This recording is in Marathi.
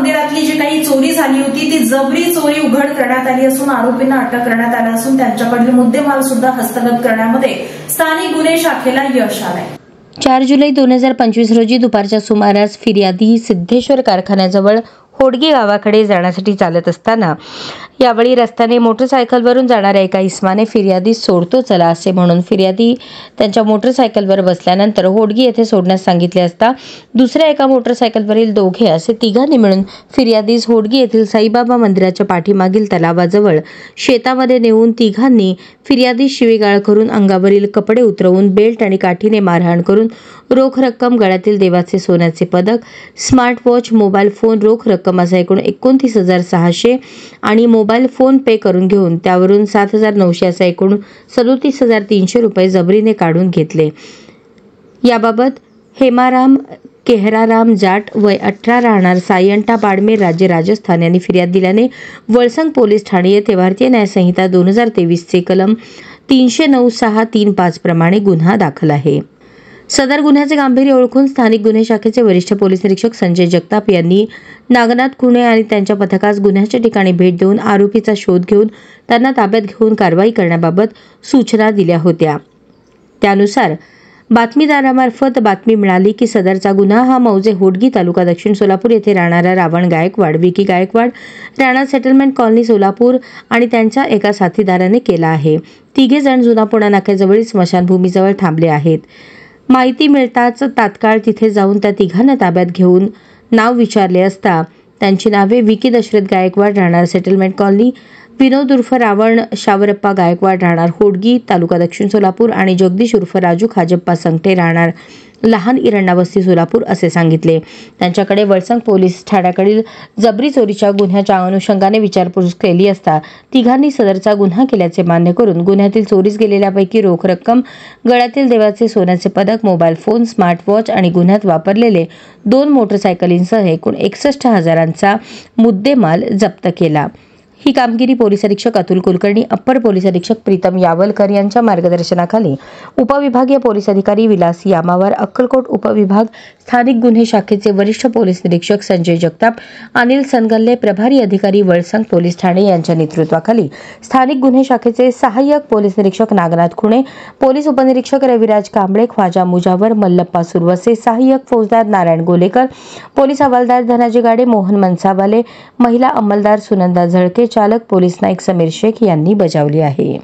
मंदिरातली जी काही चोरी झाली होती ती जबरी चोरी उघड करण्यात आली असून आरोपींना अटक करण्यात आली असून त्यांच्याकडील मुद्देमाल सुद्धा हस्तगत करण्यामध्ये स्थानिक गुन्हे शाखेला यश आलंय। 4 जुलै 2025 रोजी दुपारच्या सुमारास फिर्यादी सिद्धेश्वर कारखान्याजवळ होडगी गावाकडे जाण्यासाठी चालत असताना यावेळी रस्त्याने मोटरसायकलवरून जाणाऱ्या एका इसमाने फिर्यादीस सोडतो चला असे म्हणून फिर्यादी त्यांच्या मोटरसायकलवर बसल्यानंतर होडगी येथे सोडण्यास सांगितले असता दुसऱ्या एका मोटरसायकलवरील दोघे असे तिघांनी मिळून फिर्यादीस होडगी येथील साईबाबा मंदिराच्या पाठीमागील तलावाजवळ शेतामध्ये नेऊन तिघांनी फिर्यादीस शिवीगाळ करून अंगावरील कपडे उतरवून बेल्ट आणि काठीने मारहाण करून रोख रक्कम, गळ्यातील देवाचे सोन्याचे पदक, स्मार्ट वॉच, मोबाईल फोन, रोख रक्कम असा एकूण 29,600 आणि मोबाईल फोन पे करून घेऊन त्यावरून 7,900 असा एकूण 37,300 रुपये जबरीने काढून घेतले। याबाबत हेमाराम केहराराम जाट वय 18 राहणार सायंटा बाडमेर राज्य राजस्थान यांनी फिर्याद दिल्याने वळसंग पोलीस ठाणे येथे भारतीय न्याय संहिता 2023 चे कलम 309(6)(3)(5) प्रमाणे गुन्हा दाखल आहे। सदर गुन्ह्याचे गांभीर्य ओळखून स्थानिक गुन्हे शाखेचे वरिष्ठ पोलीस निरीक्षक संजय जगताप यांनी नागनाथ खुणे आणि त्यांच्या पथकास गुन्ह्याच्या ठिकाणी भेट देऊन आरोपीचा शोध घेऊन त्यांना ताब्यात घेऊन कारवाई करण्याबाबत सूचना दिल्या होत्या। त्यानुसार बातमीदारामार्फत बातमी मिळाली की सदरचा गुन्हा हा मौजे होडगी तालुका दक्षिण सोलापूर येथे राहणारा रावण गायकवाड, विकी गायकवाड, राणा सेटलमेंट कॉलनी सोलापूर आणि त्यांच्या एका साथीदाराने केला आहे। तिघे जण जुना पुणा नाक्याजवळील स्मशानभूमीजवळ थांबले आहेत। माहिती मिळताच तात्काळ तिथे जाऊन त्या तिघांना ताब्यात घेऊन नाव विचारले असता त्यांची नावे विकी दशरथ गायकवाड राहणार सेटलमेंट कॉलनी, विनोद उर्फ रावण शावरप्पा गायकवाड राहणार होडगी तालुका दक्षिण सोलापूर आणि जगदीश उर्फ राजू खाजप्पा संगटे राहणार लहान इरण्णा वस्ती सोलापूर असे सांगितले। त्यांच्याकडे वळसंग पोलीस ठाण्याकडील जबरी चोरीच्या गुन्ह्याच्या अनुषंगाने विचारपूस केली असता तिघांनी सदरचा गुन्हा केल्याचे मान्य करून गुन्ह्यातील चोरीस गेलेल्यापैकी रोख रक्कम, गळ्यातील देवाचे सोन्याचे पदक, मोबाईल फोन, स्मार्ट वॉच आणि गुन्ह्यात वापरलेले 2 मोटरसायकलींसह एकूण 61,000चा मुद्देमाल जप्त केला। ही कामगिरी पोलीस अधीक्षक अतुल कुलकर्णी, अप्पर पोलीस अधीक्षक प्रीतम यावलकर यांच्या मार्गदर्शनाखाली उपविभागीय पोलीस अधिकारी विलास यामावर, अक्कलकोट उपविभाग स्थानिक गुन्हे शाखेचे वरिष्ठ पोलीस निरीक्षक संजय जगताप, अनिल सनगल्ले, प्रभारी अधिकारी वळसंग पोलीस ठाणे यांच्या नेतृत्वाखाली स्थानिक गुन्हे शाखेचे सहाय्यक पोलीस निरीक्षक नागनाथ खुणे, पोलीस उपनिरीक्षक रविराज कांबळे, ख्वाजा मुजावर, मल्लप्पा सुरवसे, सहाय्यक फौजदार नारायण गोलेकर, पोलीस हवालदार धनाजी गाडे, मोहन मनसावाले, महिला अंमलदार सुनंदा झळके, चालक पोलीस नाईक समीर शेख यांनी बजावली आहे।